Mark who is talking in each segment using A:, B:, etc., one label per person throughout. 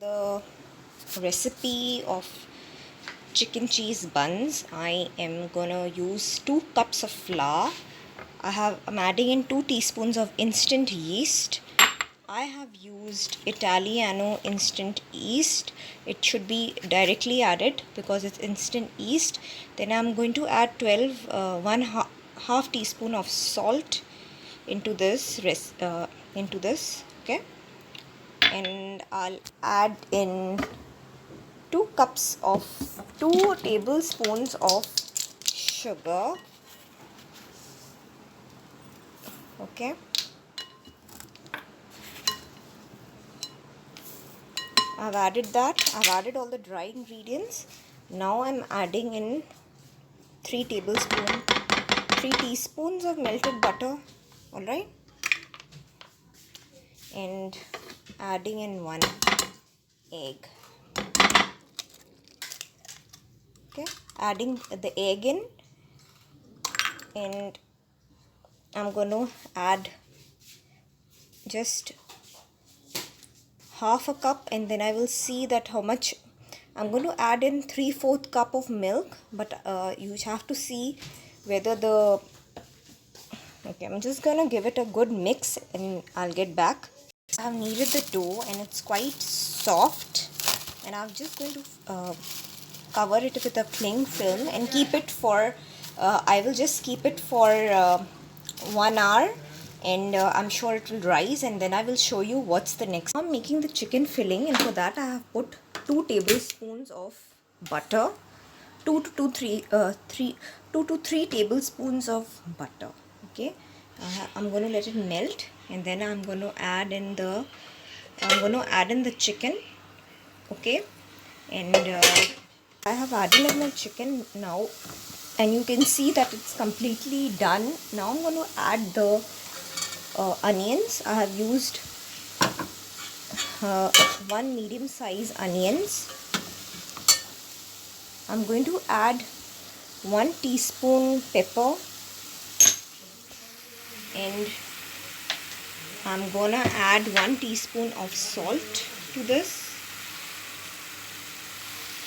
A: The recipe of chicken cheese buns, I am gonna use 2 cups of flour. I'm adding in 2 teaspoons of instant yeast. I have used Italiano instant yeast. It should be directly added because it's instant yeast. Then I'm going to add 1/2 teaspoon of salt into this, okay? And I'll add in 2 tablespoons of sugar, okay? I've added all the dry ingredients. Now I'm adding in 3 teaspoons of melted butter, all right? And adding in 1 egg. Okay, adding the egg in, and I'm going to add just half a cup, and then I will see that how much. I'm going to add in 3/4 cup of milk, but you have to see whether the okay, I'm just gonna give it a good mix and I'll get back. I have kneaded the dough and it's quite soft, and I'm just going to cover it with a cling film and keep it for I will just keep it for 1 hour, and I'm sure it will rise, and then I will show you what's the next. I'm making the chicken filling, and for that I have put 2 tablespoons of butter, 2 to 3 tablespoons of butter, okay? I'm going to let it melt, and then I'm going to add in the chicken, okay? And I have added in the chicken now, and you can see that it's completely done. Now I'm going to add the onions. I have used 1 medium size onions. I'm going to add 1 teaspoon pepper, and I'm gonna add 1 teaspoon of salt to this.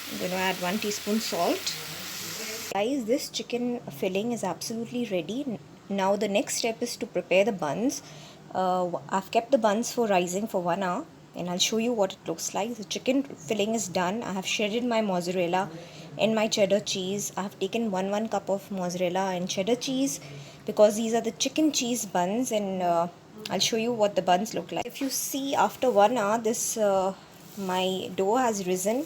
A: I'm going to add 1 teaspoon salt. Guys, this chicken filling is absolutely ready. Now the next step is to prepare the buns. I've kept the buns for rising for 1 hour, and I'll show you what it looks like. The chicken filling is done. I have shredded my mozzarella and my cheddar cheese. I have taken 1 cup of mozzarella and cheddar cheese because these are the chicken cheese buns, and I'll show you what the buns look like. If you see, after 1 hour, this my dough has risen.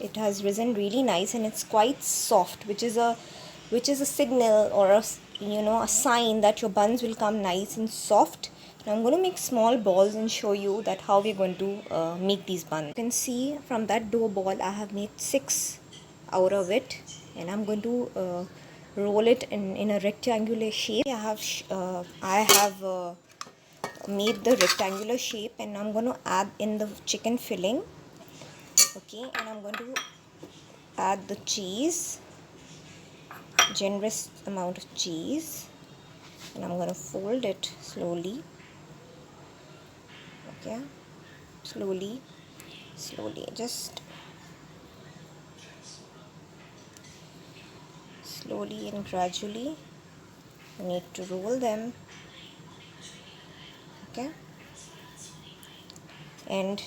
A: It has risen really nice, and it's quite soft, which is a signal, or a sign that your buns will come nice and soft. Now I'm going to make small balls and show you that how we're going to make these buns. You can see from that dough ball I have made 6 out of it, and I'm going to roll it in a rectangular shape. I have made the rectangular shape, and I'm going to add in the chicken filling, okay? And I'm going to add the cheese, generous amount of cheese, and I'm going to fold it slowly, okay? Slowly, just slowly and gradually you need to roll them, okay? And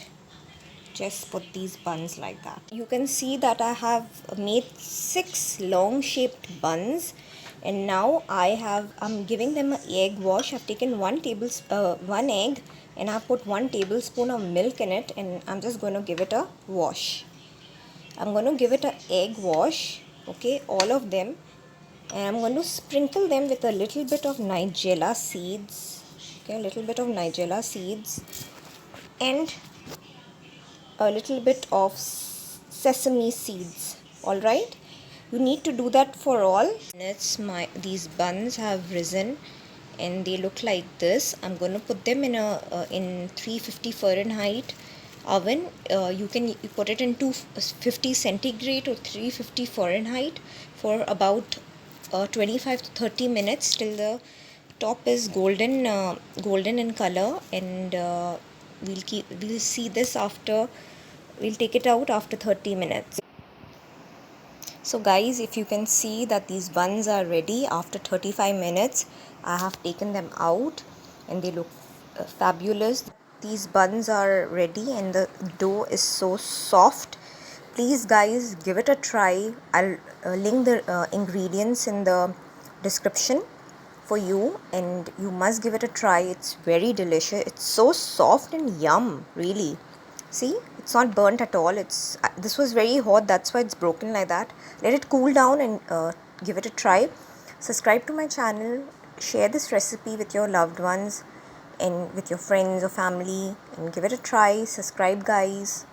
A: just put these buns like that. You can see that I have made 6 long shaped buns, and now I'm giving them an egg wash. I've taken 1 egg, and I've put 1 tablespoon of milk in it, and I'm just going to give it a wash. I'm going to give it an egg wash, okay, all of them, and I'm going to sprinkle them with a little bit of nigella seeds, okay, a little bit of nigella seeds, and a little bit of sesame seeds. All right, you need to do that for all. These buns have risen, and they look like this. I'm going to put them in 350 Fahrenheit oven. You can put it in 250 centigrade or 350 Fahrenheit for about 25 to 30 minutes till the top is golden in color, and we'll see this after we'll take it out after 30 minutes. So guys, if you can see that these buns are ready after 35 minutes, I have taken them out and they look fabulous. These buns are ready and the dough is so soft. Please guys, give it a try. I'll link the ingredients in the description for you, and you must give it a try. It's very delicious. It's so soft and yum, really. See, it's not burnt at all. It's this was very hot, that's why it's broken like that. Let it cool down and give it a try. Subscribe to my channel, share this recipe with your loved ones and with your friends or family, and give it a try. Subscribe guys.